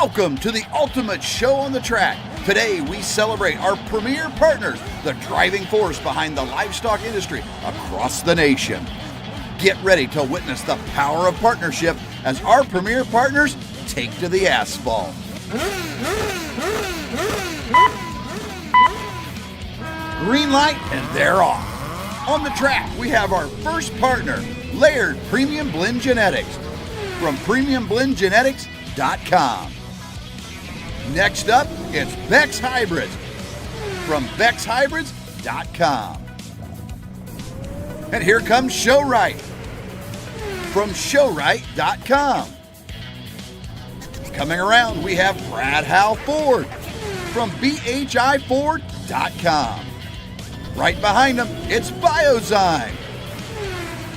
Welcome to the ultimate show on the track. Today we celebrate our premier partners, the driving force behind the livestock industry across the nation. Get ready to witness the power of partnership as our premier partners take to the asphalt. Green light and they're off. On the track we have our first partner, Laird Premium Blend Genetics from premiumblendgenetics.com. Next up, it's Beck's Hybrids from beckshybrids.com. And here comes Showright from showright.com. Coming around, we have Brad Howe Ford from bhiford.com. Right behind him, it's Biozyme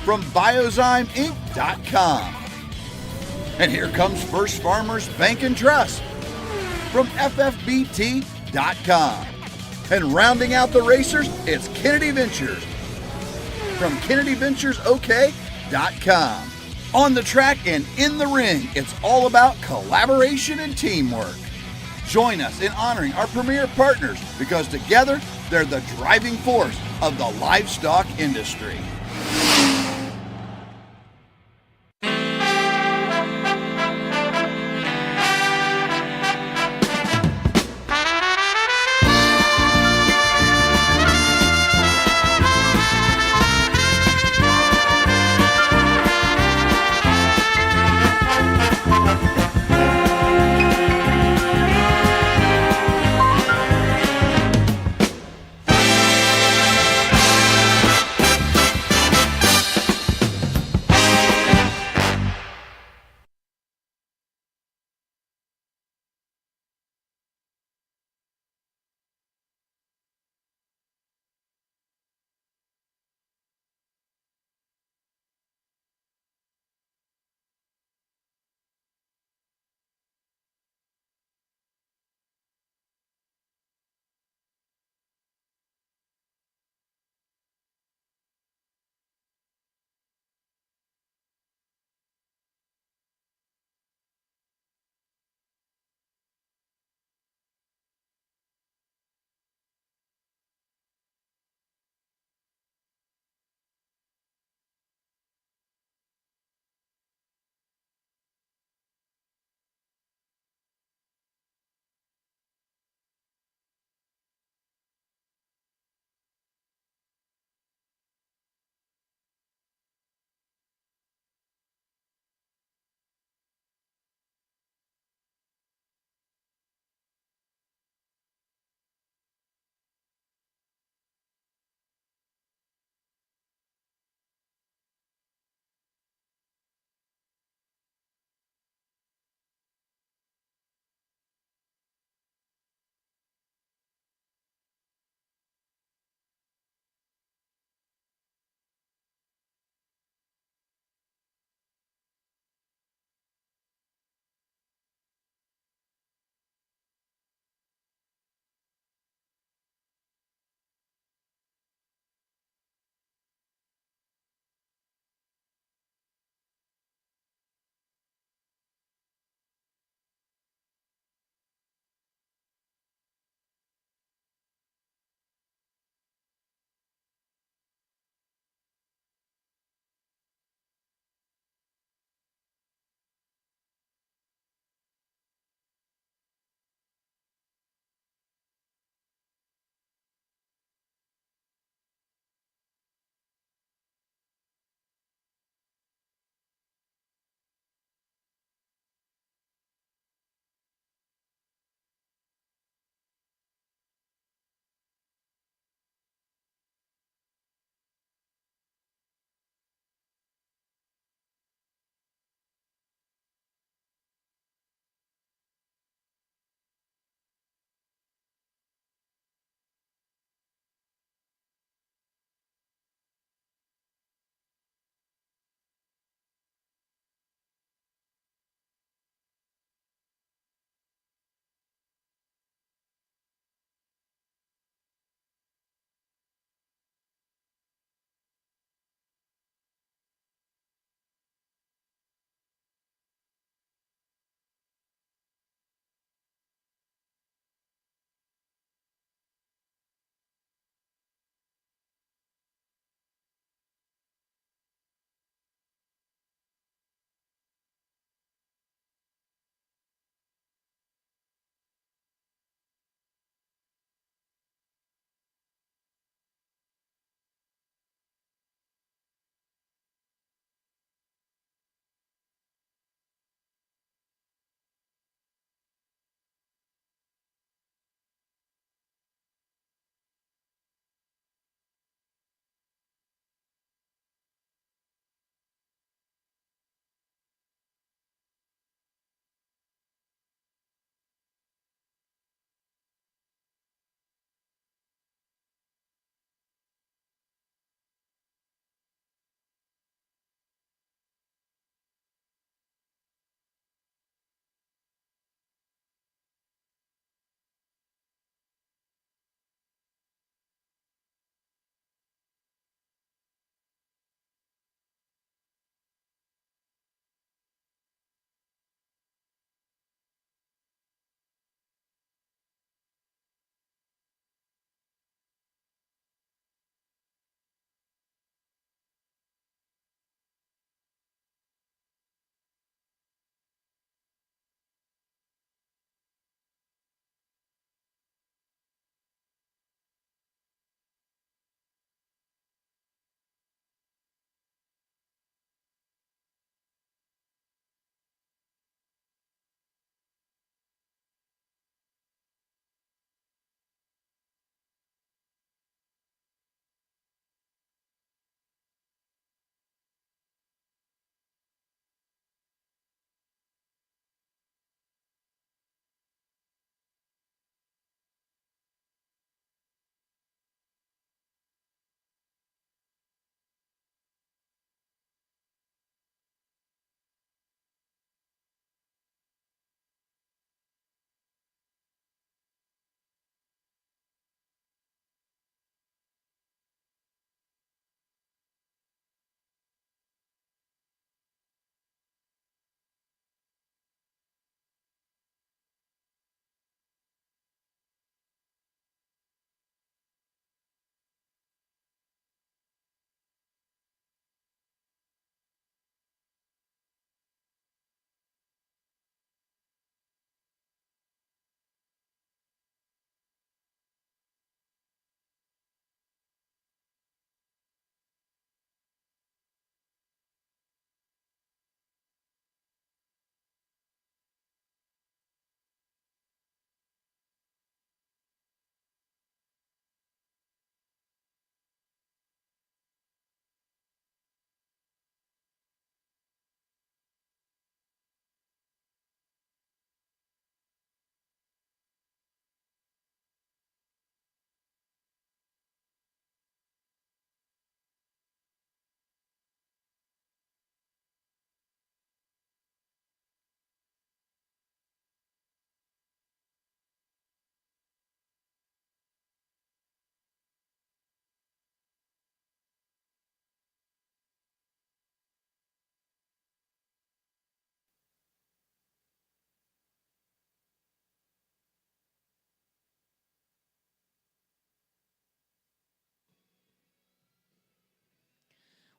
from biozymeinc.com. And here comes First Farmers Bank and Trust from ffbt.com. And rounding out the racers, it's Kennedy Ventures from kennedyventuresok.com. On the track and in the ring, it's all about collaboration and teamwork. Join us in honoring our premier partners because together they're the driving force of the livestock industry.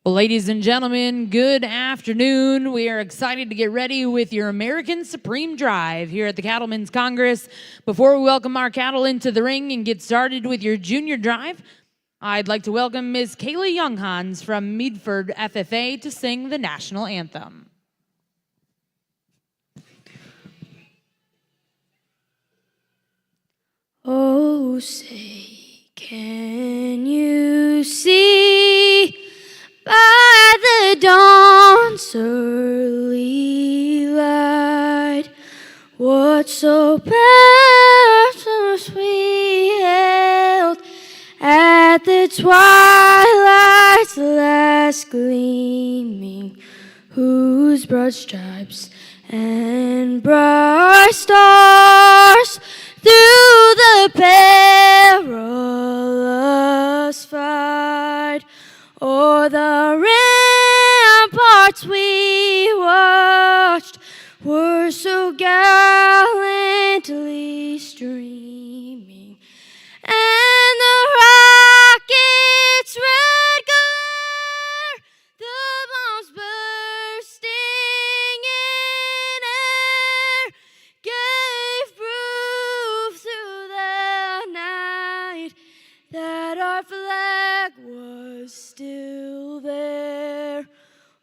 Well, ladies and gentlemen, good afternoon. We are excited to get ready with your American Supreme Drive here at the Cattlemen's Congress. Before we welcome our cattle into the ring and get started with your junior drive, I'd like to welcome Ms. Kayla Younghans from Meadford FFA to sing the national anthem. Oh, say, can you see by the dawn's early light what so precious we held at the twilight's last gleaming, whose broad stripes and bright stars through the perilous fight o'er the ramparts we watched were so gallantly streaming, and the rocket's red glare, the bombs bursting in air, gave proof through the night that our flag was still there.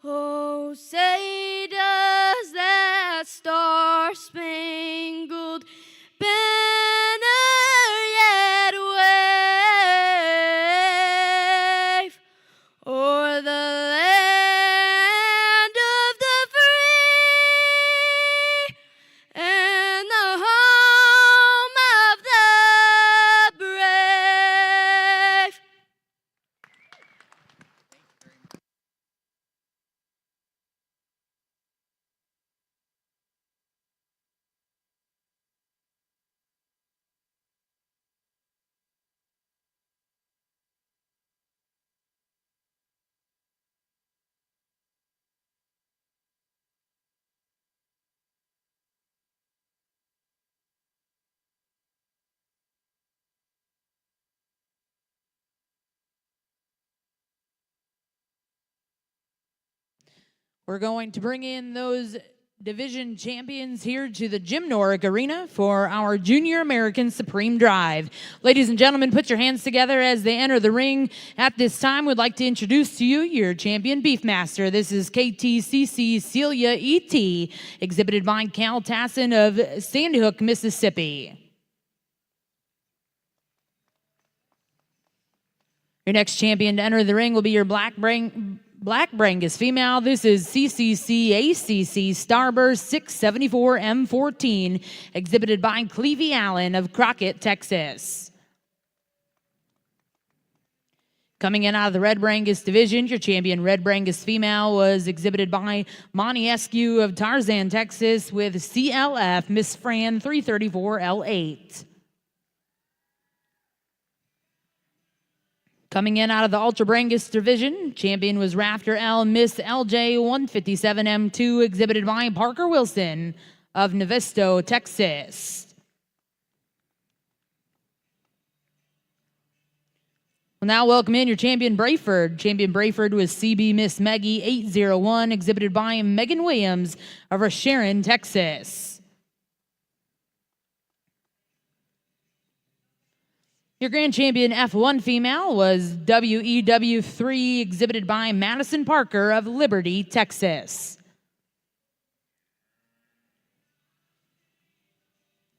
Oh, say does that star-spangled banner yet wave o'er the land of the free and the home of the brave? We're going to bring in those division champions here to the Jim Norick Arena for our Junior American Supreme Drive. Ladies and gentlemen, put your hands together as they enter the ring. At this time, we'd like to introduce to you your champion Beefmaster. This is KTCC Celia E.T., exhibited by Cal Tassin of Sandy Hook, Mississippi. Your next champion to enter the ring will be your Black Brangus female. This is CCC ACC Starburst 674 M14, exhibited by Clevie Allen of Crockett, Texas. Coming in out of the Red Brangus division, your champion Red Brangus female was exhibited by Monty Eskew of Tarzan, Texas, with CLF Miss Fran 334 L8. Coming in out of the Ultra Brangus division, champion was Rafter L Miss LJ 157 M2, exhibited by Parker Wilson of Navisto, Texas. We'll now welcome in your champion Brayford. Champion Brayford was CB Miss Maggie 801, exhibited by Megan Williams of Sharon, Texas. Your grand champion F1 female was WEW3, exhibited by Madison Parker of Liberty, Texas.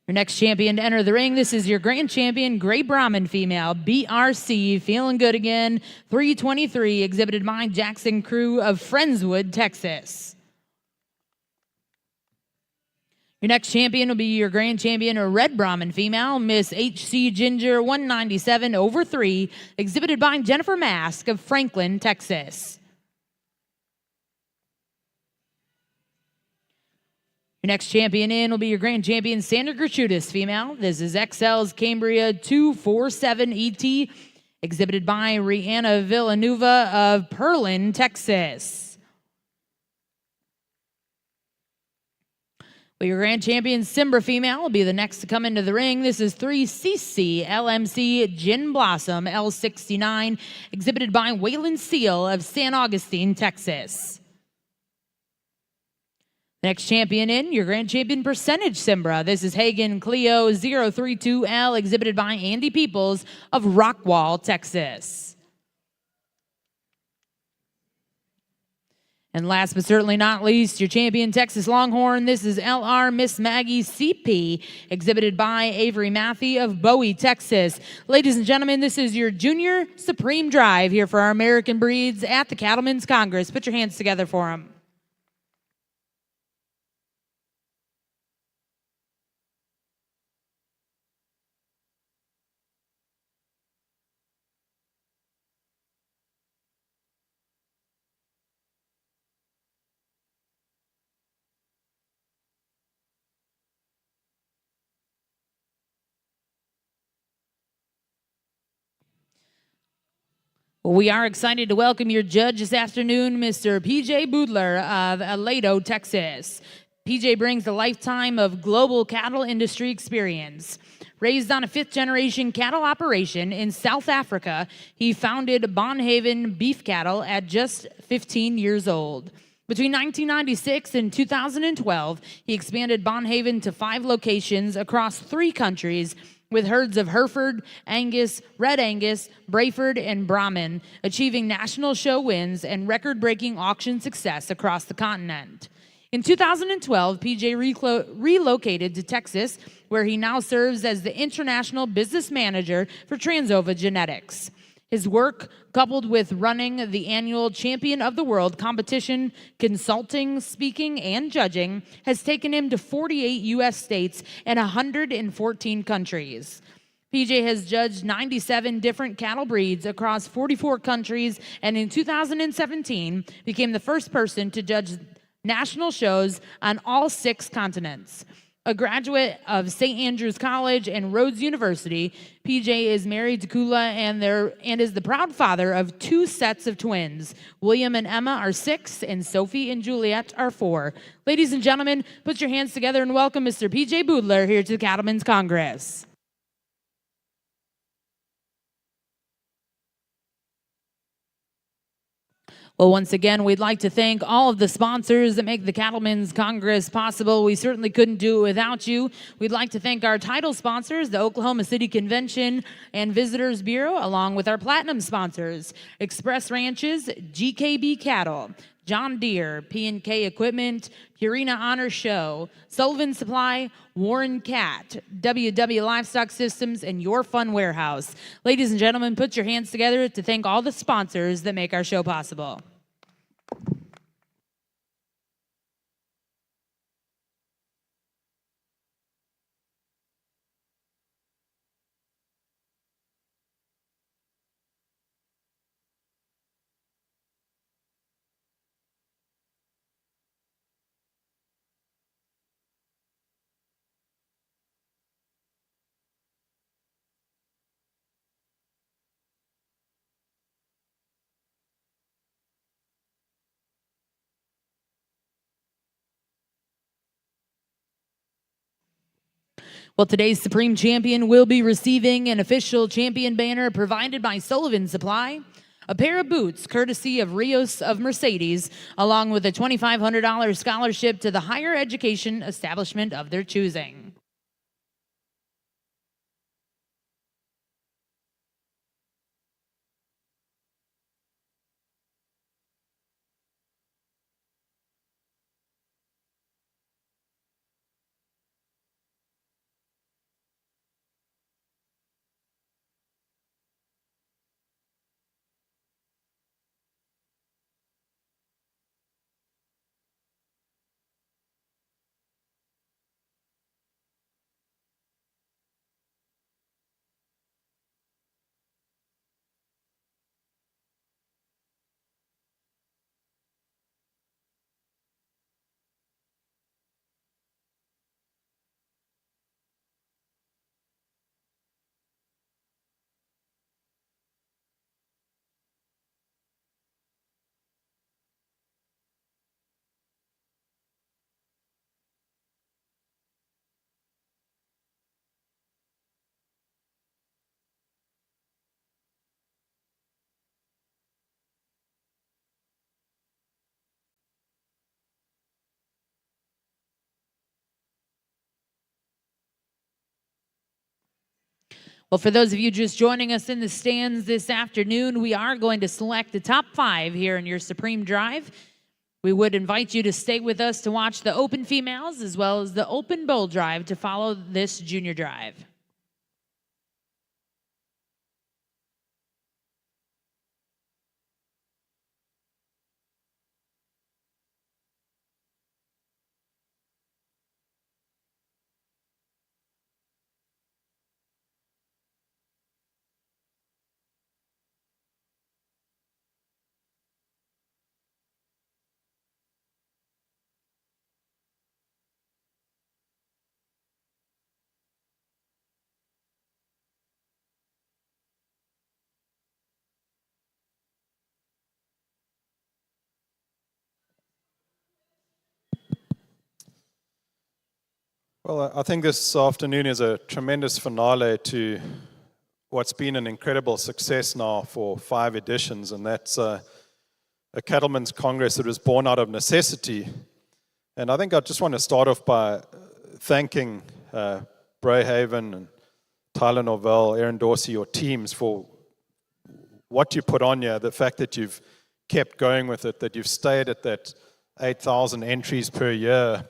Your next champion to enter the ring, this is your grand champion Gray Brahmin female, BRC, feeling good again, 323, exhibited by Jackson Crew of Friendswood, Texas. Your next champion will be your grand champion, a Red Brahmin female, Miss HC Ginger 197 over 3, exhibited by Jennifer Mask of Franklin, Texas. Your next champion in will be your grand champion, Sandra Gratuitous female. This is XL's Cambria 247 ET, exhibited by Rihanna Villanueva of Pearland, Texas. Well, your grand champion, Simbra female, will be the next to come into the ring. This is 3cc LMC Gin Blossom L69, exhibited by Waylon Seal of San Augustine, Texas. Next champion in, your grand champion percentage Simbra. This is Hagen Clio 032L, exhibited by Andy Peoples of Rockwall, Texas. And last but certainly not least, your champion Texas Longhorn. This is LR Miss Maggie CP, exhibited by Avery Matthey of Bowie, Texas. Ladies and gentlemen, this is your Junior Supreme Drive here for our American breeds at the Cattlemen's Congress. Put your hands together for them. We are excited to welcome your judge this afternoon, Mr. PJ Boodler of Aledo, Texas. PJ brings a lifetime of global cattle industry experience. Raised on a fifth-generation cattle operation in South Africa, he founded Bonhaven Beef Cattle at just 15 years old. Between 1996 and 2012, he expanded Bonhaven to 5 locations across 3 countries, with herds of Hereford, Angus, Red Angus, Brayford, and Brahman, achieving national show wins and record-breaking auction success across the continent. In 2012, PJ relocated to Texas, where he now serves as the International Business Manager for Transova Genetics. His work, coupled with running the annual Champion of the World competition, consulting, speaking, and judging, has taken him to 48 U.S. states and 114 countries. PJ has judged 97 different cattle breeds across 44 countries, and in 2017 became the first person to judge national shows on all 6 continents. A graduate of St. Andrews College and Rhodes University, PJ is married to Kula and is the proud father of 2 sets of twins. William and Emma are 6, and Sophie and Juliet are 4. Ladies and gentlemen, put your hands together and welcome Mr. PJ Boodler here to the Cattlemen's Congress. Well, once again, we'd like to thank all of the sponsors that make the Cattlemen's Congress possible. We certainly couldn't do it without you. We'd like to thank our title sponsors, the Oklahoma City Convention and Visitors Bureau, along with our platinum sponsors, Express Ranches, GKB Cattle, John Deere, P&K Equipment, Purina Honor Show, Sullivan Supply, Warren Cat, WW Livestock Systems, and Your Fun Warehouse. Ladies and gentlemen, put your hands together to thank all the sponsors that make our show possible. Well, today's Supreme Champion will be receiving an official champion banner provided by Sullivan Supply, a pair of boots courtesy of Rios of Mercedes, along with a $2,500 scholarship to the higher education establishment of their choosing. Well, for those of you just joining us in the stands this afternoon, we are going to select the top 5 here in your Supreme Drive. We would invite you to stay with us to watch the open females as well as the open bull drive to follow this junior drive. Well, I think this afternoon is a tremendous finale to what's been an incredible success now for 5 editions, and that's a Cattleman's Congress that was born out of necessity. And I think I just want to start off by thanking Brayhaven and Tyler Norvell, Aaron Dorsey, your teams for what you put on here, the fact that you've kept going with it, that you've stayed at that 8,000 entries per year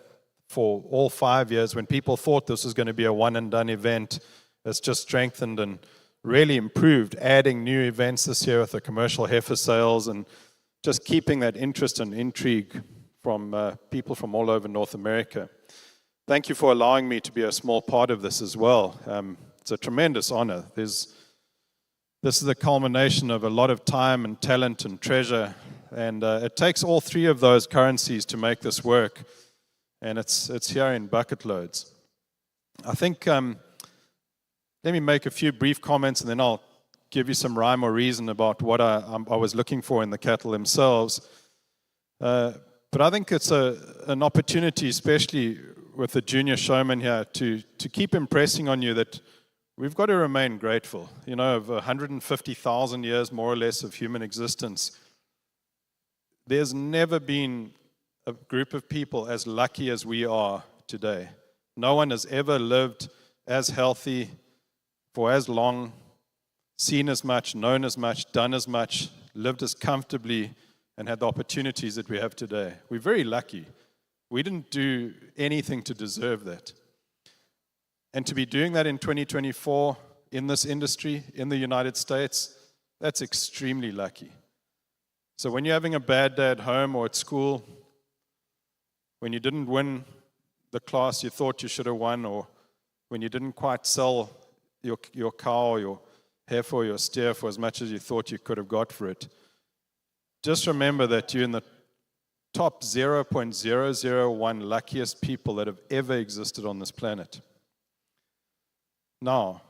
for all 5 years when people thought this was going to be a one-and-done event. It's just strengthened and really improved, adding new events this year with the commercial heifer sales and just keeping that interest and intrigue from people from all over North America. Thank you for allowing me to be a small part of this as well. It's a tremendous honor. This is the culmination of a lot of time and talent and treasure, and it takes all 3 of those currencies to make this work. And it's here in bucket loads. I think, let me make a few brief comments and then I'll give you some rhyme or reason about what I was looking for in the cattle themselves. But I think it's an opportunity, especially with the junior showman here, to keep impressing on you that we've got to remain grateful. You know, of 150,000 years, more or less, of human existence, there's never been a group of people as lucky as we are today. No one has ever lived as healthy for as long, seen as much, known as much, done as much, lived as comfortably, and had the opportunities that we have today. We're very lucky. We didn't do anything to deserve that. And to be doing that in 2024 in this industry, in the United States, that's extremely lucky. So when you're having a bad day at home or at school, when you didn't win the class you thought you should have won, or when you didn't quite sell your cow or your heifer or your steer for as much as you thought you could have got for it, just remember that you're in the top 0.001 luckiest people that have ever existed on this planet. Now,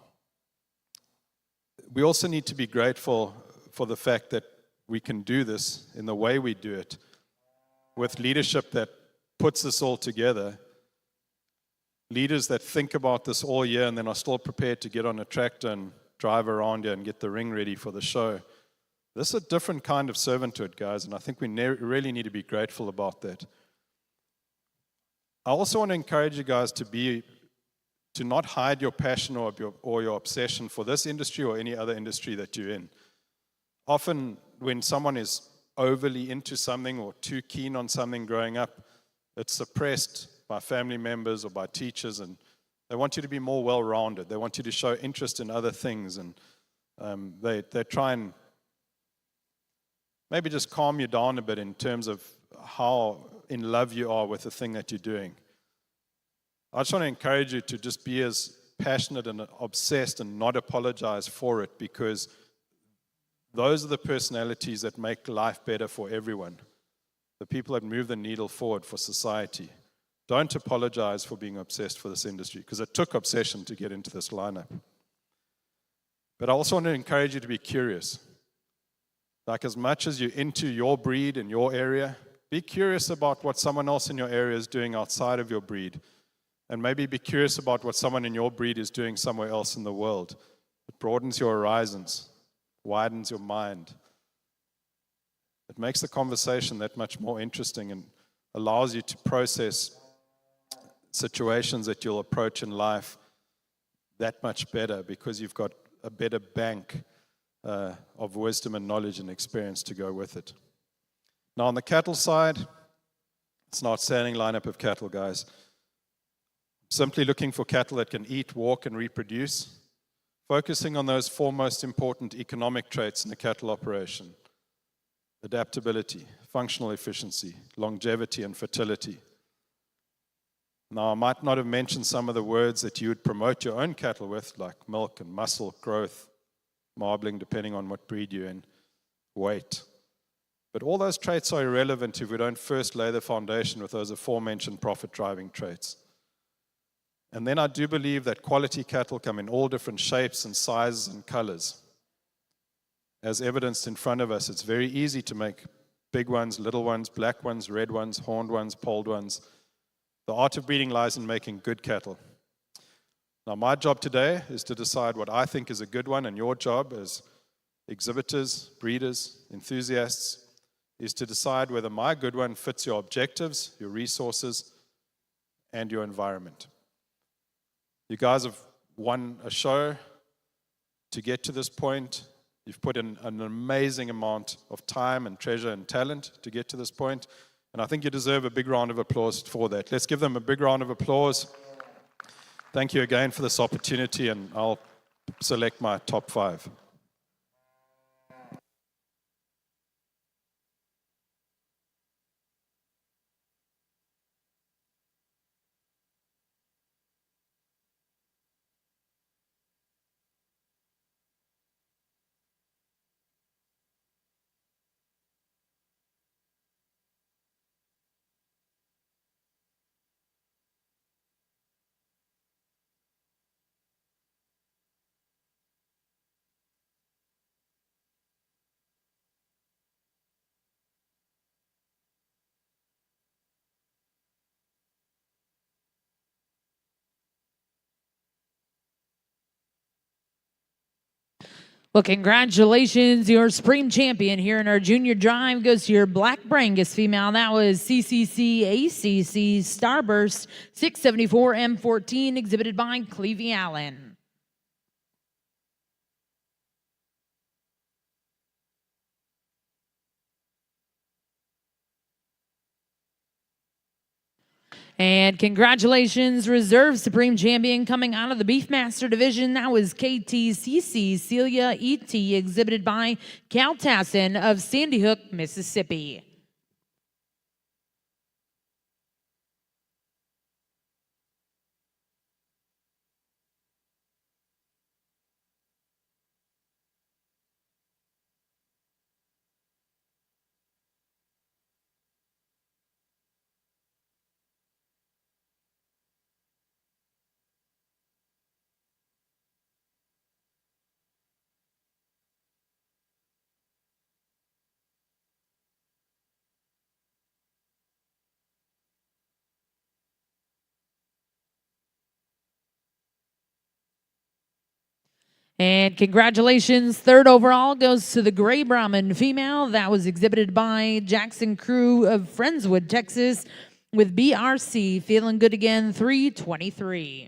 we also need to be grateful for the fact that we can do this in the way we do it, with leadership that puts this all together, leaders that think about this all year and then are still prepared to get on a tractor and drive around here and get the ring ready for the show. This is a different kind of servanthood, guys, and I think we really need to be grateful about that. I also want to encourage you guys to not hide your passion or your obsession for this industry or any other industry that you're in. Often when someone is overly into something or too keen on something growing up, it's suppressed by family members or by teachers, and they want you to be more well-rounded. They want you to show interest in other things, and they try and maybe just calm you down a bit in terms of how in love you are with the thing that you're doing. I just want to encourage you to just be as passionate and obsessed and not apologize for it, because those are the personalities that make life better for everyone. The people that move the needle forward for society. Don't apologize for being obsessed for this industry, because it took obsession to get into this lineup. But I also want to encourage you to be curious. Like, as much as you're into your breed in your area, be curious about what someone else in your area is doing outside of your breed. And maybe be curious about what someone in your breed is doing somewhere else in the world. It broadens your horizons, widens your mind. It makes the conversation that much more interesting and allows you to process situations that you'll approach in life that much better, because you've got a better bank of wisdom and knowledge and experience to go with it. Now, on the cattle side, it's an outstanding lineup of cattle, guys. Simply looking for cattle that can eat, walk, and reproduce, focusing on those four most important economic traits in the cattle operation: adaptability, functional efficiency, longevity, and fertility. Now, I might not have mentioned some of the words that you would promote your own cattle with, like milk and muscle, growth, marbling, depending on what breed you're in, weight. But all those traits are irrelevant if we don't first lay the foundation with those aforementioned profit-driving traits. And then I do believe that quality cattle come in all different shapes and sizes and colors. As evidenced in front of us, it's very easy to make big ones, little ones, black ones, red ones, horned ones, polled ones. The art of breeding lies in making good cattle. Now, my job today is to decide what I think is a good one, and your job as exhibitors, breeders, enthusiasts, is to decide whether my good one fits your objectives, your resources, and your environment. You guys have won a show to get to this point. You've put in an amazing amount of time and treasure and talent to get to this point, and I think you deserve a big round of applause for that. Let's give them a big round of applause. Thank you again for this opportunity, and I'll select my top 5. Well, congratulations. Your Supreme Champion here in our junior drive goes to your Black Brangus female. That was CCC ACC Starburst 674 M14, exhibited by Clevie Allen. And congratulations, Reserve Supreme Champion coming out of the Beefmaster Division. That was KTCC Celia E.T., exhibited by Cal Tassin of Sandy Hook, Mississippi. And congratulations, third overall goes to the Gray Brahmin female. That was exhibited by Jackson Crew of Friendswood, Texas, with BRC Feeling Good Again 323.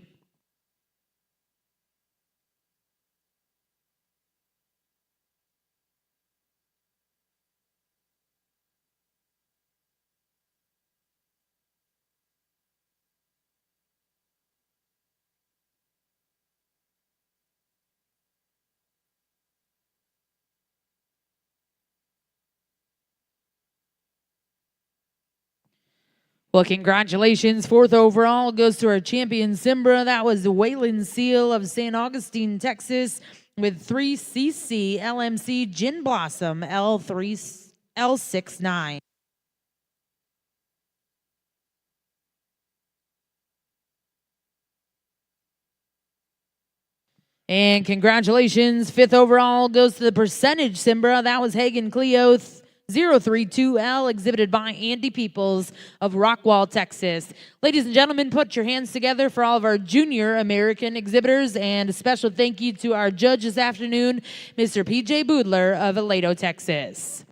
Well, congratulations. Fourth overall goes to our champion, Simbra. That was the Waylon Seal of St. Augustine, Texas, with 3cc LMC Gin Blossom L69. And congratulations. Fifth overall goes to the Percentage Simbra. That was Hagen Cleo 032L, exhibited by Andy Peoples of Rockwall, Texas. Ladies and gentlemen, put your hands together for all of our junior American exhibitors, and a special thank you to our judge this afternoon, Mr. PJ Boodler of Aledo, Texas.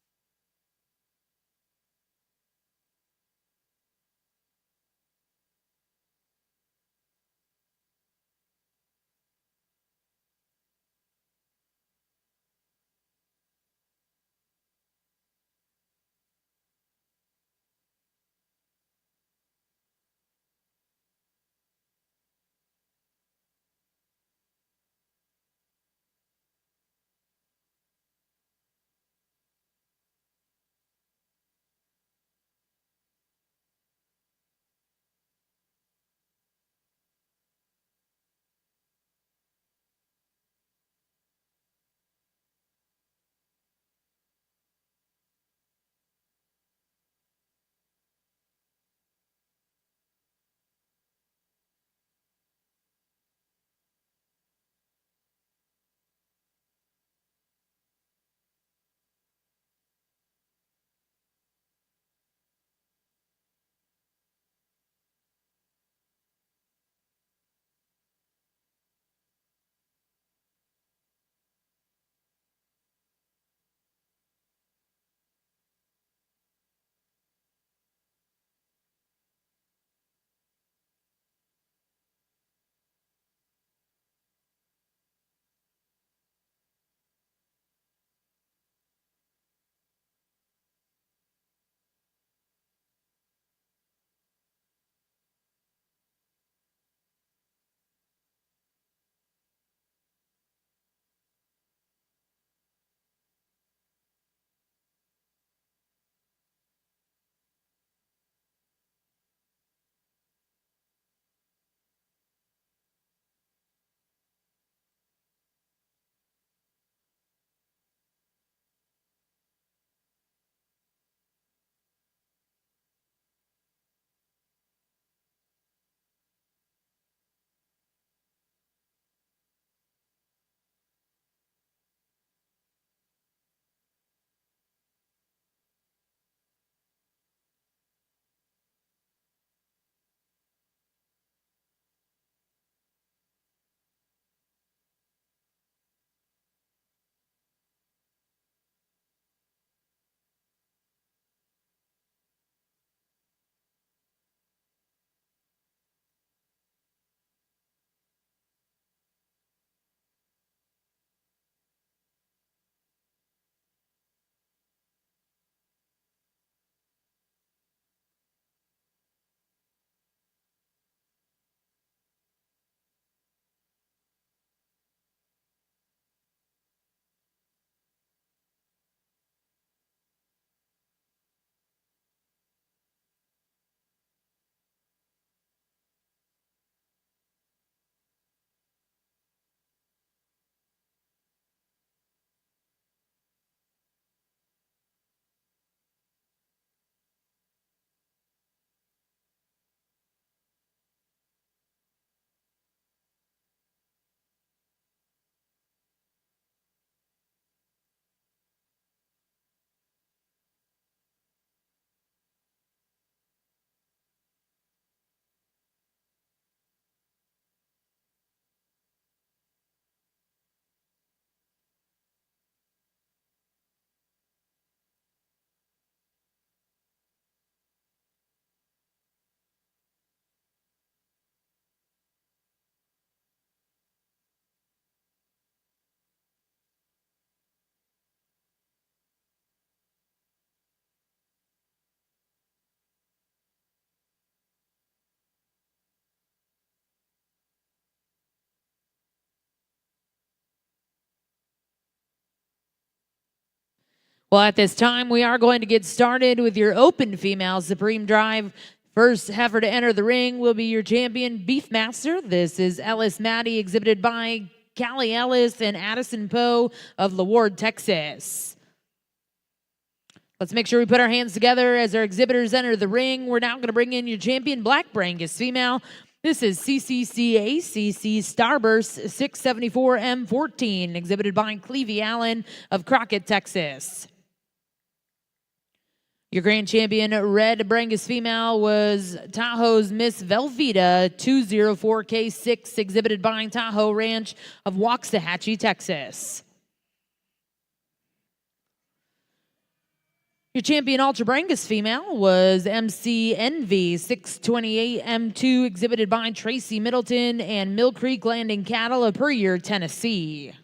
Well, at this time, we are going to get started with your open female Supreme Drive. First heifer to enter the ring will be your champion, Beefmaster. This is Ellis Maddie, exhibited by Callie Ellis and Addison Poe of LaWard, Texas. Let's make sure we put our hands together as our exhibitors enter the ring. We're now going to bring in your champion, Black Brangus female. This is CCCACC Starburst 674M14, exhibited by Clevie Allen of Crockett, Texas. Your grand champion, Red Brangus female, was Tahoe's Miss Velveeta 204K6, exhibited by Tahoe Ranch of Waxahachie, Texas. Your champion Ultra Brangus female was MC Envy 628M2, exhibited by Tracy Middleton and Mill Creek Landing Cattle of Puryear, Tennessee.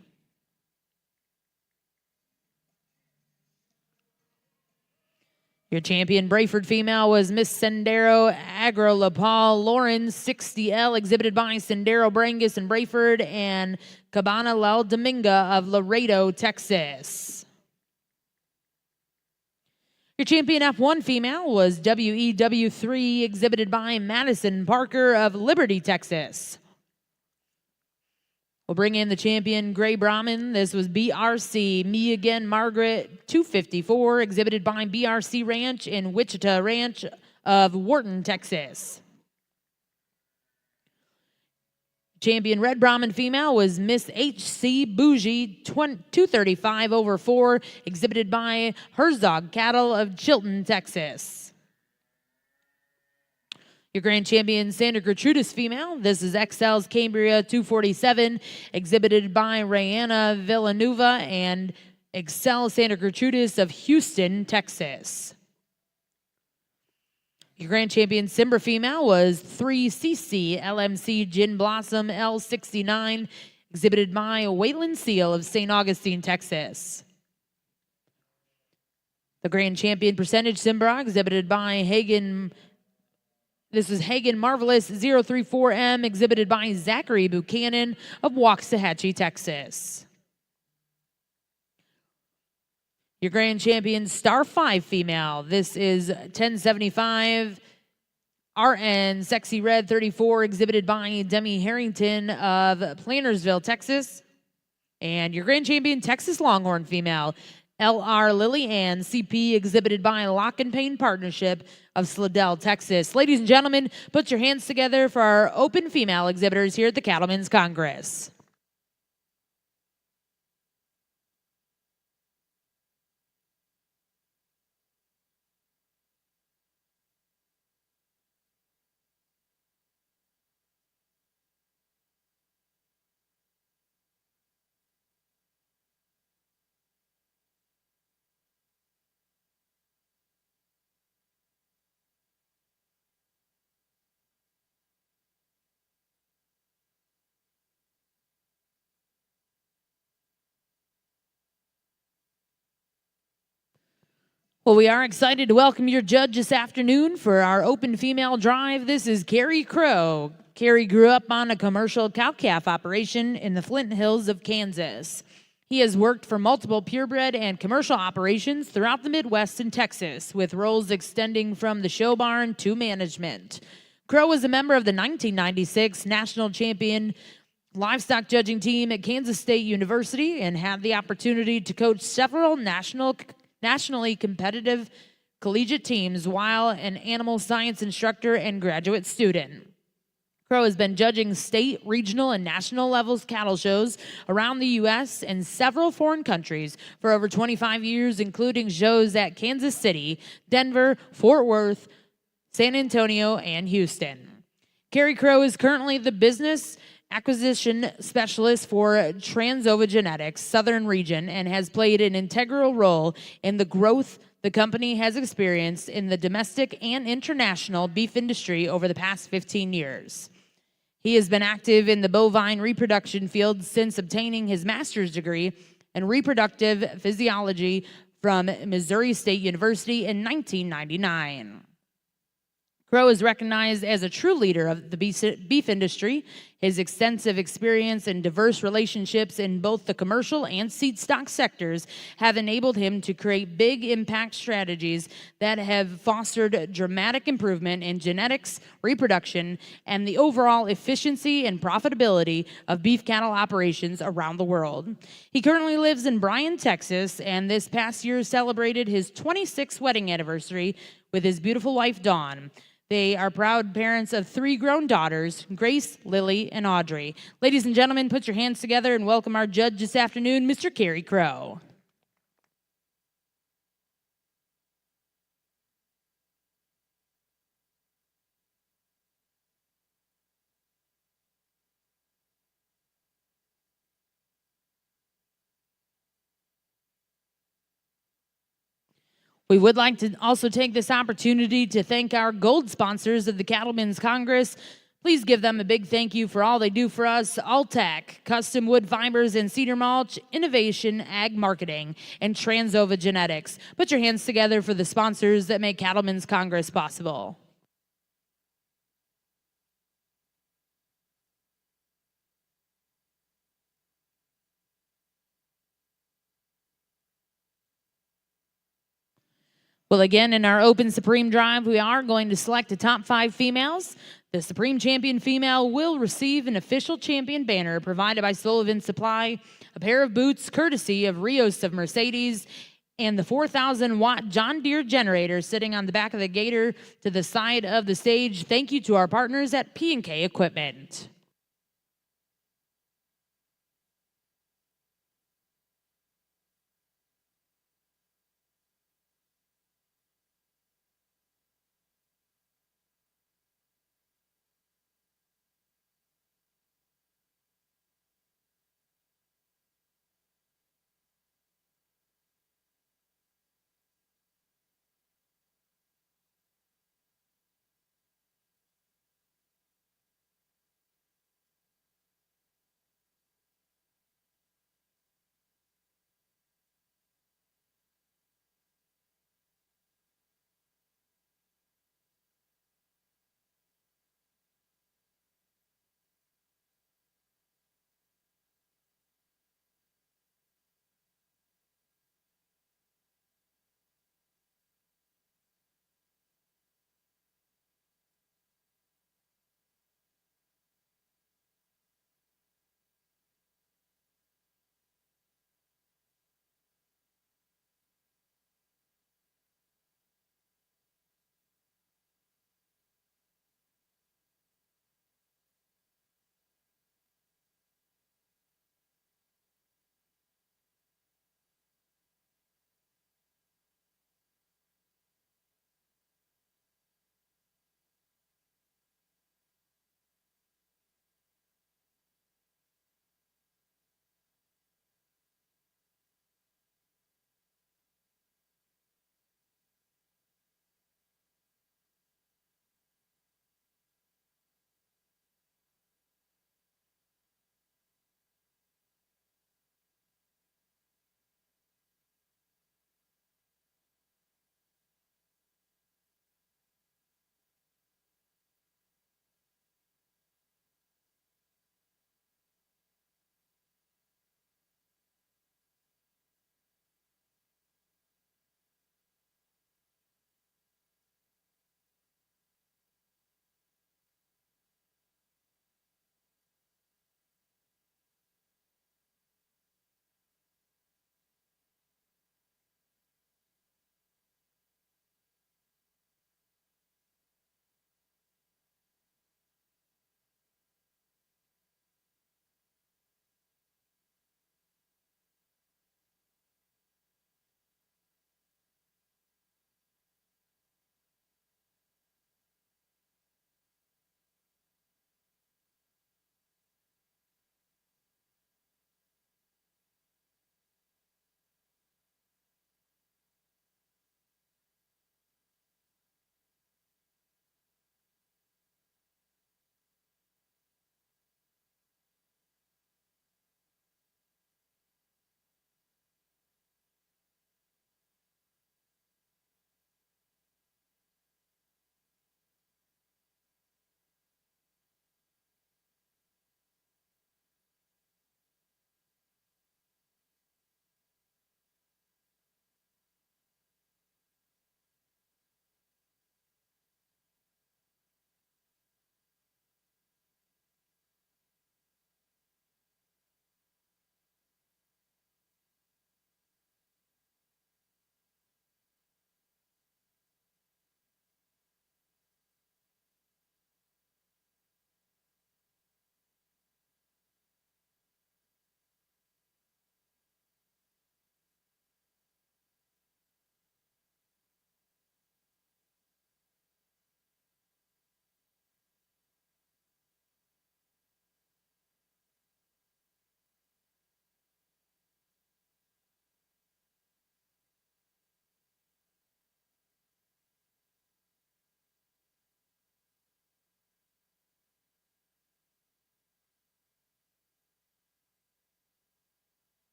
Your champion Brayford female was Miss Sendero Agro-Lapal Lauren 60L, exhibited by Sendero Brangus and Brayford and Cabana La Dominga of Laredo, Texas. Your champion F1 female was WEW3, exhibited by Madison Parker of Liberty, Texas. We'll bring in the champion Gray Brahmin. This was BRC Me Again Margaret 254, exhibited by BRC Ranch in Wichita Ranch of Wharton, Texas. Champion Red Brahmin female was Miss HC Bougie 235/4, exhibited by Herzog Cattle of Chilton, Texas. Your grand champion Sandra Gertrudis female, this is XL's Cambria 247, exhibited by Rayanna Villanueva and Excel Sandra Gertrudis of Houston, Texas. Your grand champion Simber female was 3CC LMC Gin Blossom L69, exhibited by Waylon Seal of St. Augustine, Texas. The grand champion Percentage Simbra, exhibited by Hagen. This is Hagen Marvelous 034M, exhibited by Zachary Buchanan of Waxahachie, Texas. Your grand champion Star 5 female. This is 1075 RN Sexy Red 34, exhibited by Demi Harrington of Plantersville, Texas. And your grand champion Texas Longhorn female, LR Lily Ann CP, exhibited by Lock and Pain Partnership of Slidell, Texas. Ladies and gentlemen, put your hands together for our open female exhibitors here at the Cattlemen's Congress. Well, we are excited to welcome your judge this afternoon for our open female drive. This is Carrie Crow. Carrie grew up on a commercial cow-calf operation in the Flint Hills of Kansas. He has worked for multiple purebred and commercial operations throughout the Midwest and Texas, with roles extending from the show barn to management. Crow was a member of the 1996 national champion livestock judging team at Kansas State University and had the opportunity to coach several nationally competitive collegiate teams while an animal science instructor and graduate student. Crow has been judging state, regional, and national levels cattle shows around the U.S. and several foreign countries for over 25 years, including shows at Kansas City, Denver, Fort Worth, San Antonio, and Houston. Carrie Crow is currently the business acquisition specialist for Transova Genetics Southern Region and has played an integral role in the growth the company has experienced in the domestic and international beef industry over the past 15 years. He has been active in the bovine reproduction field since obtaining his master's degree in reproductive physiology from Missouri State University in 1999. Crow is recognized as a true leader of the beef industry. His extensive experience and diverse relationships in both the commercial and seed stock sectors have enabled him to create big impact strategies that have fostered dramatic improvement in genetics, reproduction, and the overall efficiency and profitability of beef cattle operations around the world. He currently lives in Bryan, Texas, and this past year celebrated his 26th wedding anniversary with his beautiful wife, Dawn. They are proud parents of 3 grown daughters, Grace, Lily, and Audrey. Ladies and gentlemen, put your hands together and welcome our judge this afternoon, Mr. Kerry Crow. We would like to also take this opportunity to thank our gold sponsors of the Cattlemen's Congress. Please give them a big thank you for all they do for us. Alltech, Custom Wood Fibers and Cedar Mulch, Innovation, Ag Marketing, and Transova Genetics. Put your hands together for the sponsors that make Cattlemen's Congress possible. Well, again, in our Open Supreme Drive, we are going to select the top 5 females. The Supreme Champion female will receive an official champion banner provided by Sullivan Supply, a pair of boots courtesy of Rios of Mercedes, and the 4,000-watt John Deere generator sitting on the back of the gator to the side of the stage. Thank you to our partners at P&K Equipment.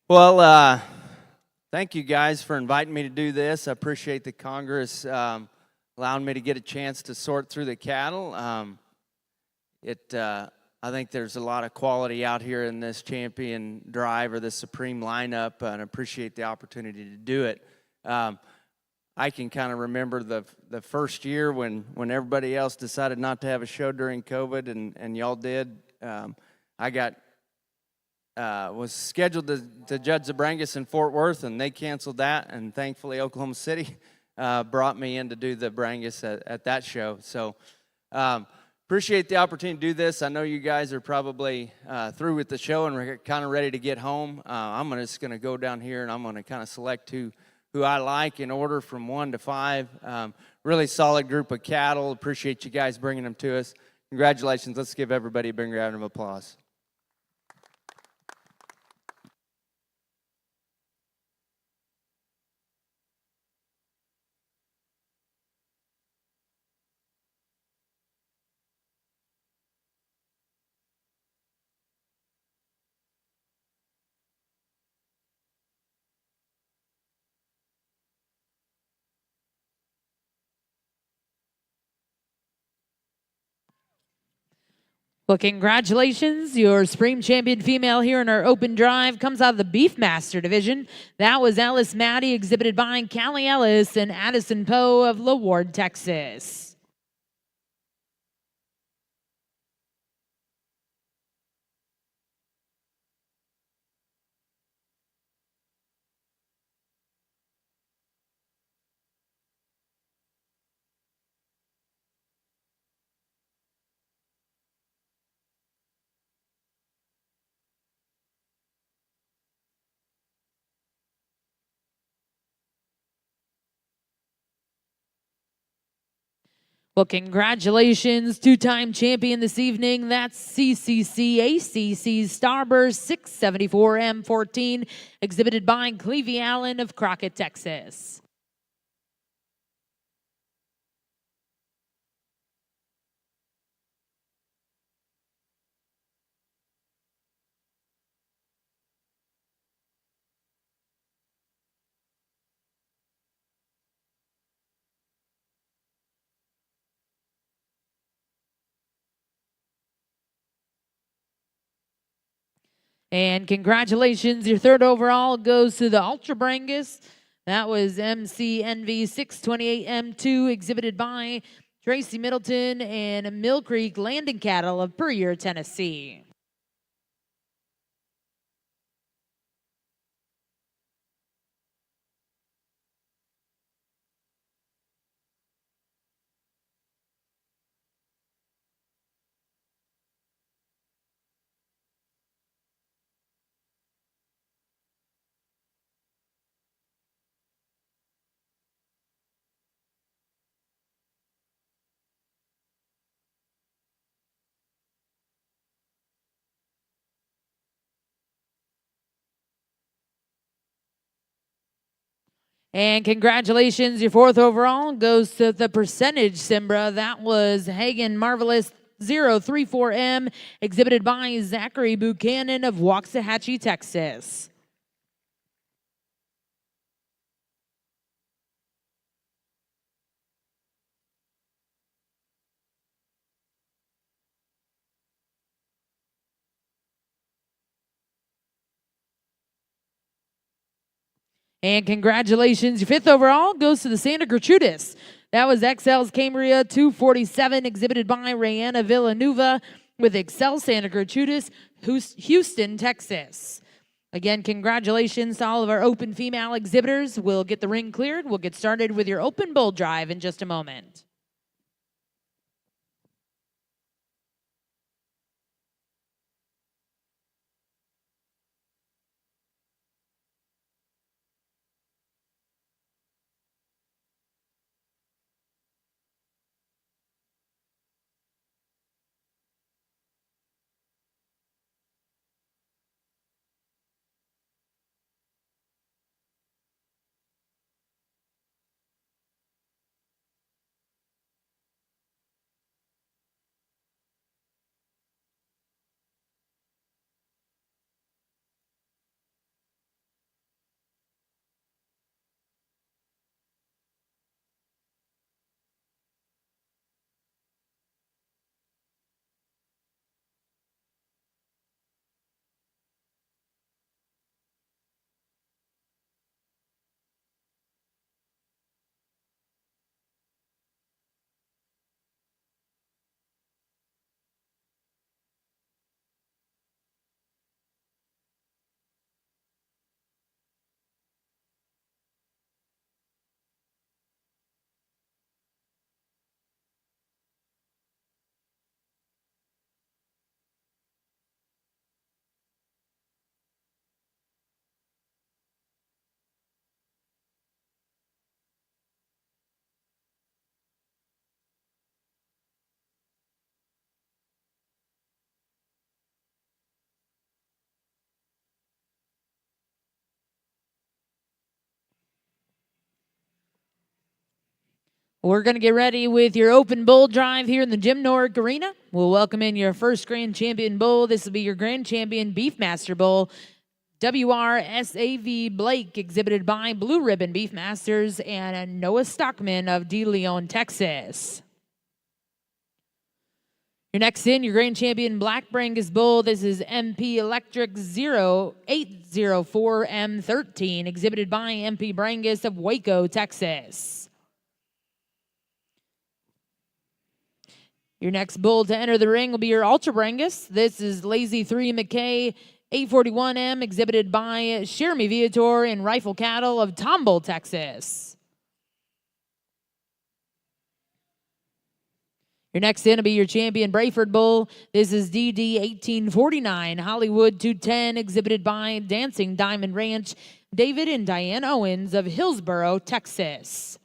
Well, thank you guys for inviting me to do this. I appreciate the Congress allowing me to get a chance to sort through the cattle. I think there's a lot of quality out here in this champion drive or this supreme lineup, and I appreciate the opportunity to do it. I can kind of remember the first year when everybody else decided not to have a show during COVID, and y'all did. I was scheduled to judge the Brangus in Fort Worth, and they canceled that, and thankfully Oklahoma City brought me in to do the Brangus at that show. So appreciate the opportunity to do this. I know you guys are probably through with the show and we're kind of ready to get home. I'm just going to go down here, and I'm going to kind of select who I like in order from 1 to 5. Really solid group of cattle. Appreciate you guys bringing them to us. Congratulations. Let's give everybody a big round of applause. Well, congratulations. Your Supreme Champion female here in our open drive comes out of the Beefmaster division. That was Alice Maddie, exhibited by Callie Ellis and Addison Poe of La Ward, Texas. Well, congratulations, two-time champion this evening. That's CCC ACC's Starburst 674 M14, exhibited by Clevie Allen of Crockett, Texas. And congratulations, your third overall goes to the Ultra Brangus. That was MCNV 628M2, exhibited by Tracy Middleton and Mill Creek Landing Cattle of Puryear, Tennessee. And congratulations, your fourth overall goes to the Percentage Simbra. That was Hagen Marvelous 034M, exhibited by Zachary Buchanan of Waxahachie, Texas. And congratulations, your fifth overall goes to the Santa Gertrudis. That was XL's Cambria 247, exhibited by Rayanna Villanueva with Excel Santa Gertrudis, Houston, Texas. Again, congratulations to all of our open female exhibitors. We'll get the ring cleared. We'll get started with your open bull drive in just a moment. We're going to get ready with your open bull drive here in the Jim Norick Arena. We'll welcome in your first Grand Champion bull. This will be your Grand Champion Beefmaster Bull, WRSAV Blake, exhibited by Blue Ribbon Beefmasters, and Noah Stockman of De Leon, Texas. Your next in, your Grand Champion Black Brangus Bull. This is MP Electric 0804M13, exhibited by MP Brangus of Waco, Texas. Your next bull to enter the ring will be your Ultra Brangus. This is Lazy 3 McKay 841M, exhibited by Jeremy Viator and Rifle Cattle of Tomball, Texas. Your next in will be your champion Brayford Bull. This is DD 1849 Hollywood 210, exhibited by Dancing Diamond Ranch, David and Diane Owens of Hillsboro, Texas.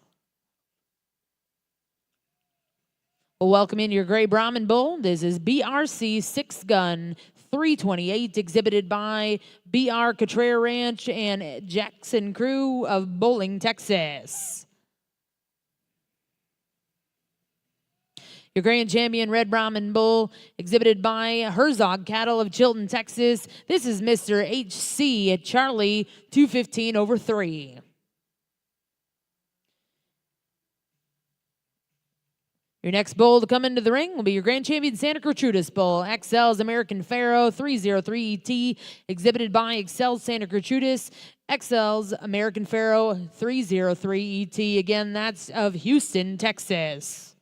We'll welcome in your Gray Brahmin Bull. This is BRC 6 Gun 328, exhibited by BR Cotrera Ranch and Jackson Crew of Bowling, Texas. Your Grand Champion Red Brahmin Bull, exhibited by Herzog Cattle of Chilton, Texas. This is Mr. HC at Charlie 215/3. Your next bull to come into the ring will be your Grand Champion Santa Gertrudis Bull, XL's American Pharaoh 303ET, exhibited by Excel Santa Gertrudis, XL's American Pharaoh 303ET. Again, that's of Houston, Texas.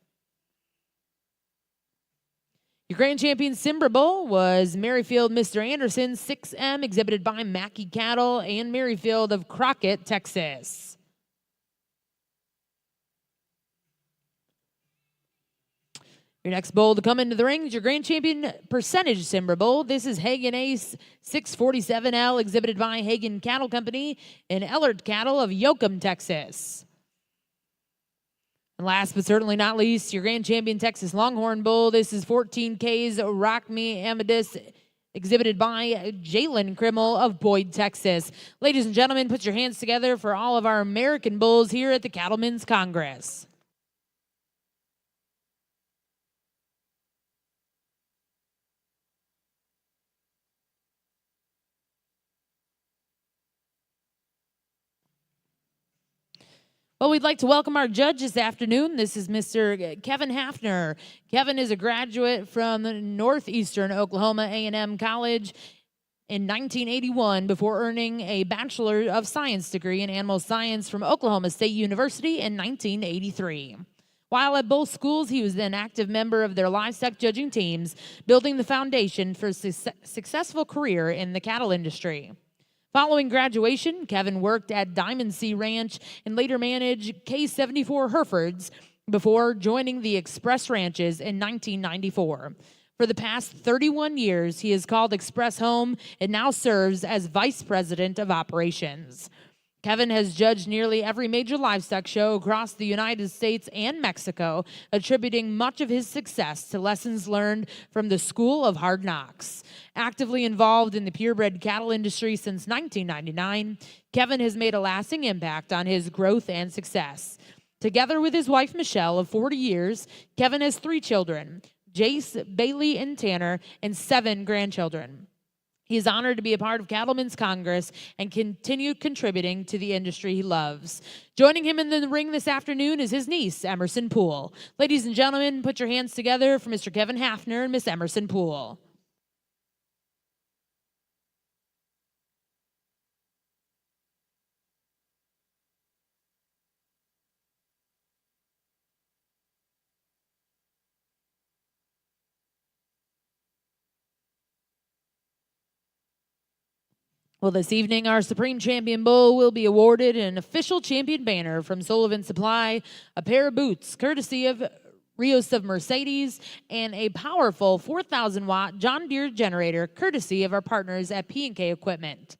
Your Grand Champion Simbra Bull was Merrifield Mr. Anderson 6M, exhibited by Mackey Cattle and Merrifield of Crockett, Texas. Your next bull to come into the ring is your Grand Champion Percentage Simbra Bull. This is Hagen Ace 647L, exhibited by Hagen Cattle Company and Ellert Cattle of Yoakum, Texas. And last but certainly not least, your Grand Champion Texas Longhorn Bull. This is 14K's Rock Me Amethyst, exhibited by Jalen Krimmel of Boyd, Texas. Ladies and gentlemen, put your hands together for all of our American bulls here at the Cattlemen's Congress. Well, we'd like to welcome our judge this afternoon. This is Mr. Kevin Hafner. Kevin is a graduate from Northeastern Oklahoma A&M College in 1981 before earning a Bachelor of Science degree in Animal Science from Oklahoma State University in 1983. While at both schools, he was an active member of their livestock judging teams, building the foundation for a successful career in the cattle industry. Following graduation, Kevin worked at Diamond Sea Ranch and later managed K74 Herefords before joining the Express Ranches in 1994. For the past 31 years, he has called Express home and now serves as Vice President of Operations. Kevin has judged nearly every major livestock show across the United States and Mexico, attributing much of his success to lessons learned from the School of Hard Knocks. Actively involved in the purebred cattle industry since 1999, Kevin has made a lasting impact on his growth and success. Together with his wife, Michelle, of 40 years, Kevin has 3 children, Jace, Bailey, and Tanner, and 7 grandchildren. He is honored to be a part of Cattlemen's Congress and continue contributing to the industry he loves. Joining him in the ring this afternoon is his niece, Emerson Poole. Ladies and gentlemen, put your hands together for Mr. Kevin Hafner and Miss Emerson Poole. Well, this evening, our Supreme Champion Bull will be awarded an official champion banner from Sullivan Supply, a pair of boots courtesy of Rios of Mercedes, and a powerful 4,000-watt John Deere generator courtesy of our partners at P&K Equipment.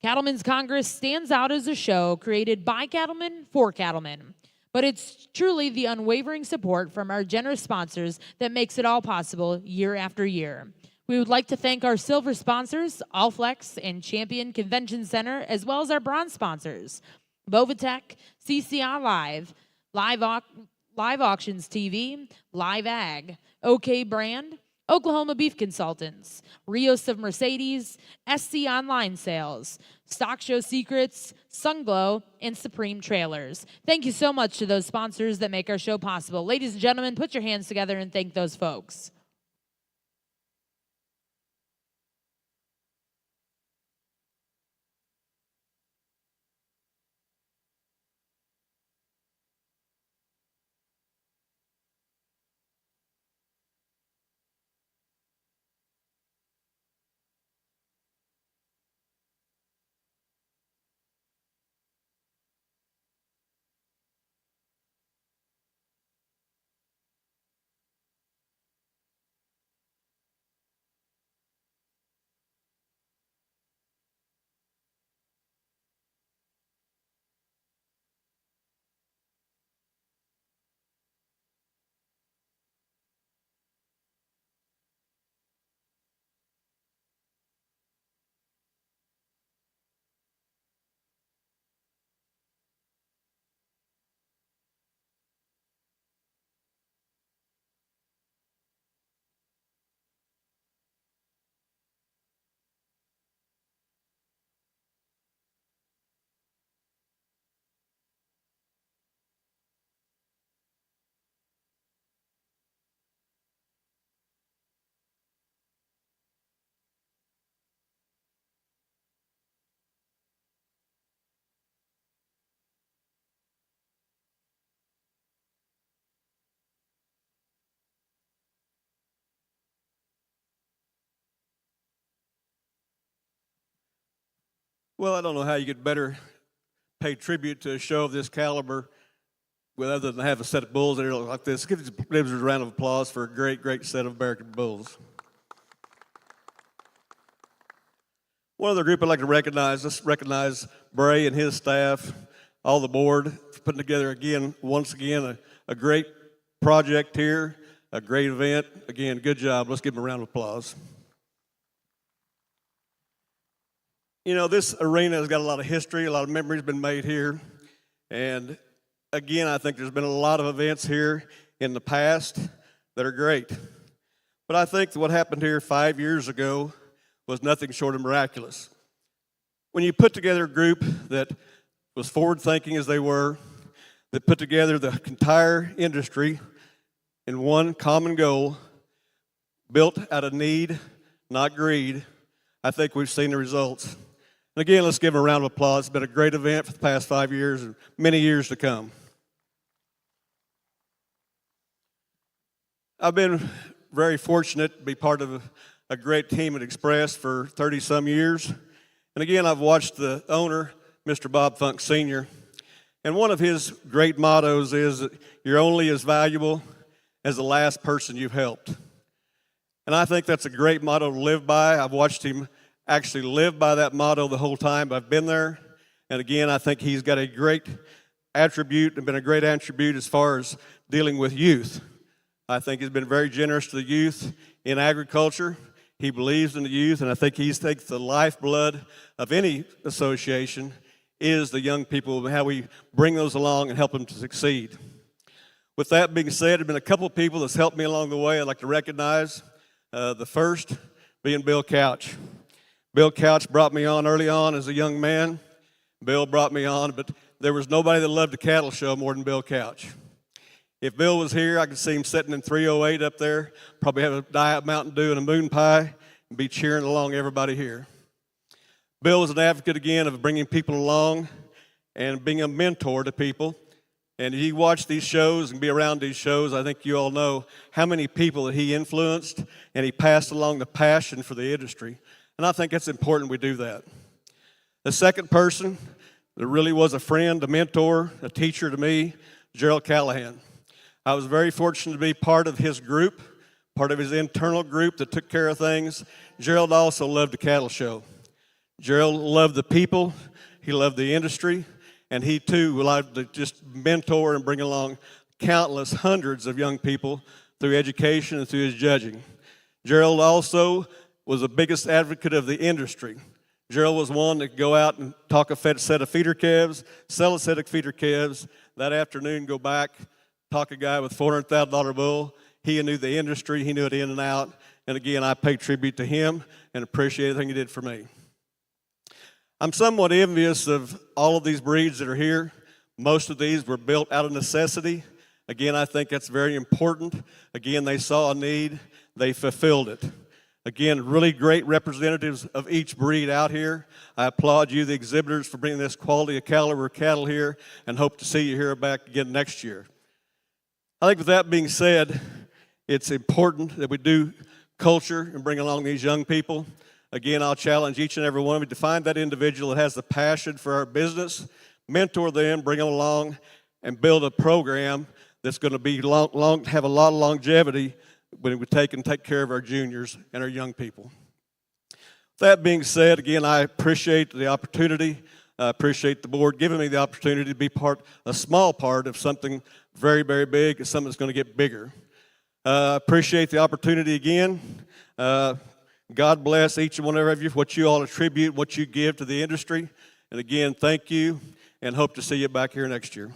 Cattlemen's Congress stands out as a show created by cattlemen for cattlemen. But it's truly the unwavering support from our generous sponsors that makes it all possible year after year. We would like to thank our silver sponsors, Allflex and Champion Convention Center, as well as our bronze sponsors, Bovatech, CCI Live, Live Auctions TV, Live Ag, OK Brand, Oklahoma Beef Consultants, Rios of Mercedes, SC Online Sales, Stock Show Secrets, Sunglow, and Supreme Trailers. Thank you so much to those sponsors that make our show possible. Ladies and gentlemen, put your hands together and thank those folks. Well, I don't know how you could better pay tribute to a show of this caliber with other than have a set of bulls that are like this. Give these a round of applause for a great, great set of American bulls. One other group I'd like to recognize, let's recognize Bray and his staff, all the board, for putting together once again, a great project here, a great event. Again, good job. Let's give them a round of applause. You know, this arena has got a lot of history, a lot of memories been made here. And again, I think there's been a lot of events here in the past that are great. But I think that what happened here 5 years ago was nothing short of miraculous. When you put together a group that was forward-thinking as they were, that put together the entire industry in one common goal, built out of need, not greed, I think we've seen the results. And again, let's give them a round of applause. It's been a great event for the past 5 years and many years to come. I've been very fortunate to be part of a great team at Express for 30-some years. And again, I've watched the owner, Mr. Bob Funk Sr., and one of his great mottos is that you're only as valuable as the last person you've helped. And I think that's a great motto to live by. I've watched him actually live by that motto the whole time I've been there. And again, I think he's got a great attribute and been a great attribute as far as dealing with youth. I think he's been very generous to the youth in agriculture. He believes in the youth, and I think he thinks the lifeblood of any association is the young people, how we bring those along and help them to succeed. With that being said, there have been a couple of people that's helped me along the way I'd like to recognize. The first being Bill Couch. Bill Couch brought me on early on as a young man. Bill brought me on, but there was nobody that loved the cattle show more than Bill Couch. If Bill was here, I could see him sitting in 308 up there, probably have a Diet Mountain Dew and a moon pie, and be cheering along everybody here. Bill was an advocate, again, of bringing people along and being a mentor to people. And you watch these shows and be around these shows, I think you all know how many people that he influenced, and he passed along the passion for the industry. And I think it's important we do that. The second person that really was a friend, a mentor, a teacher to me, Gerald Callahan. I was very fortunate to be part of his group, part of his internal group that took care of things. Gerald also loved the cattle show. Gerald loved the people, he loved the industry, and he too loved to just mentor and bring along countless hundreds of young people through education and through his judging. Gerald also was the biggest advocate of the industry. Gerald was one that could go out and talk a set of feeder calves, sell a set of feeder calves. That afternoon, go back, talk a guy with $400,000 bull. He knew the industry. He knew it in and out. And again, I pay tribute to him and appreciate everything he did for me. I'm somewhat envious of all of these breeds that are here. Most of these were built out of necessity. Again, I think that's very important. Again, they saw a need. They fulfilled it. Again, really great representatives of each breed out here. I applaud you, the exhibitors, for bringing this quality of caliber cattle here, and hope to see you here back again next year. I think with that being said, it's important that we do culture and bring along these young people. Again, I'll challenge each and every one of you to find that individual that has the passion for our business, mentor them, bring them along, and build a program that's going to be have a lot of longevity when we take care of our juniors and our young people. That being said, again, I appreciate the opportunity. I appreciate the board giving me the opportunity to be a small part of something very, very big, and something that's going to get bigger. Appreciate the opportunity again. God bless each and one of you, what you all attribute, what you give to the industry. And again, thank you, and hope to see you back here next year.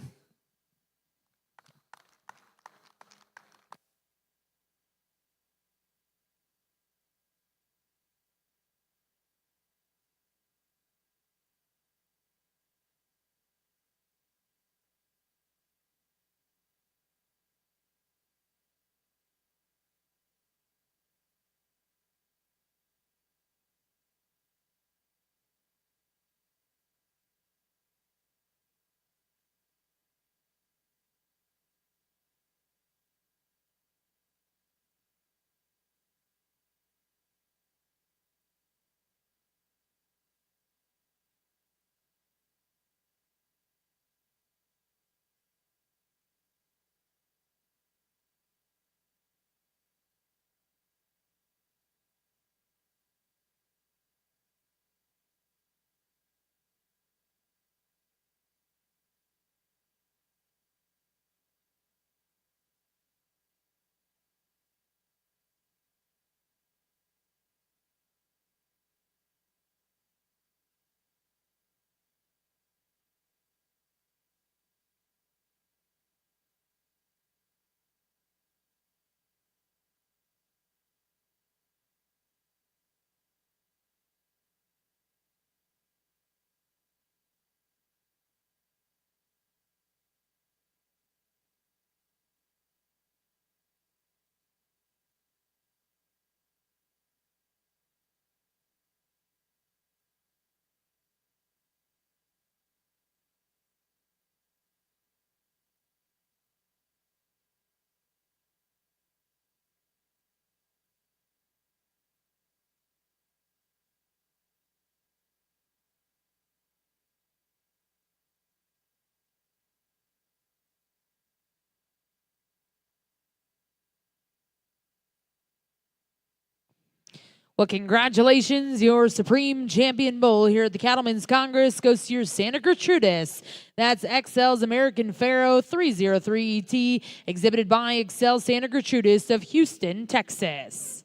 Well, congratulations. Your Supreme Champion Bull here at the Cattlemen's Congress goes to your Santa Gertrudis. That's XL's American Pharaoh 303ET, exhibited by Excel Santa Gertrudis of Houston, Texas.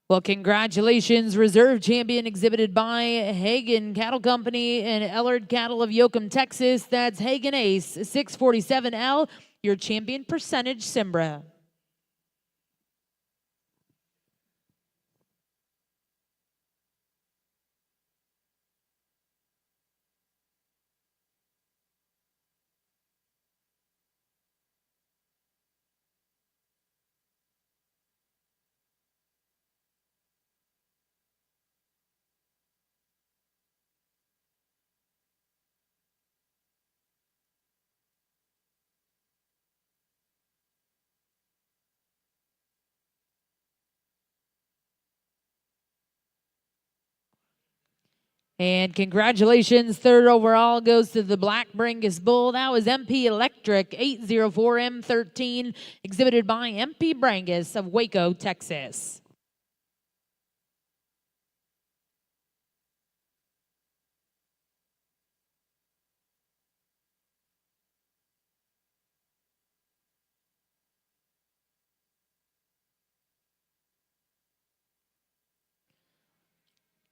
Well, congratulations, Reserve Champion exhibited by Hagen Cattle Company and Ellard Cattle of Yoakum, Texas. That's Hagen Ace 647L, your champion percentage Simbra. And congratulations, third overall goes to the Black Brangus Bull. That was MP Electric 804M13, exhibited by MP Brangus of Waco, Texas.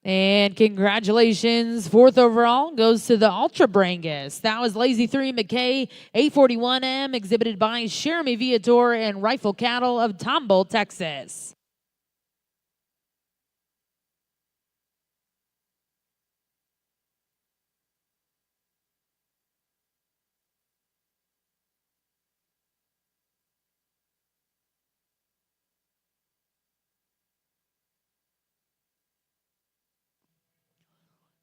And congratulations, fourth overall goes to the Ultra Brangus. That was Lazy 3 McKay, 841M, exhibited by Jeremy Viator and Rifle Cattle of Tomball, Texas.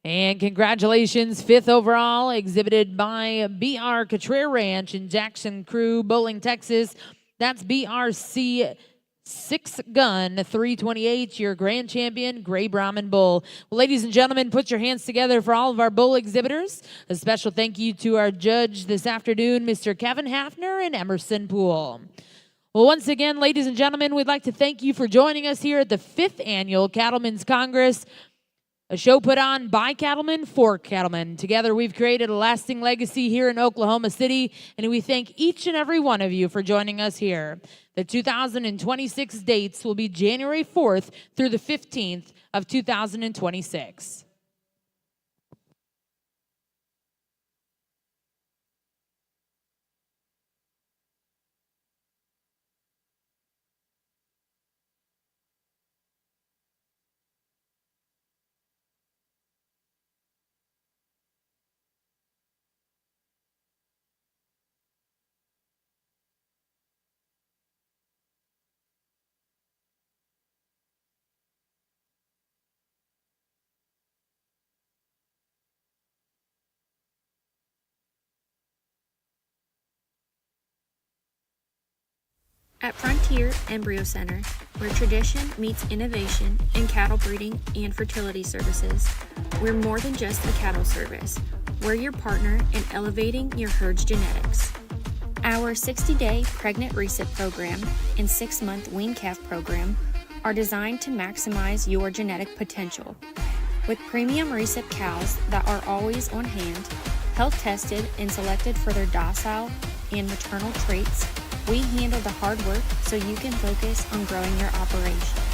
And congratulations, fifth overall, exhibited by BR Cotrer Ranch in Jackson Crew, Bowling, Texas. That's BRC 6 Gun 328, your grand champion, Gray Brahman Bull. Well, ladies and gentlemen, put your hands together for all of our bull exhibitors. A special thank you to our judge this afternoon, Mr. Kevin Hafner and Emerson Poole. Well, once again, ladies and gentlemen, we'd like to thank you for joining us here at the 5th Annual Cattlemen's Congress, a show put on by Cattlemen for Cattlemen. Together, we've created a lasting legacy here in Oklahoma City, and we thank each and every one of you for joining us here. The 2026 dates will be January 4th through the 15th of 2026. At Frontier Embryo Center, where tradition meets innovation in cattle breeding and fertility services, we're more than just a cattle service. We're your partner in elevating your herd's genetics. Our 60-day pregnant reset program and 6-month wean calf program are designed to maximize your genetic potential. With premium reset cows that are always on hand, health tested and selected for their docile and maternal traits, we handle the hard work so you can focus on growing your operation.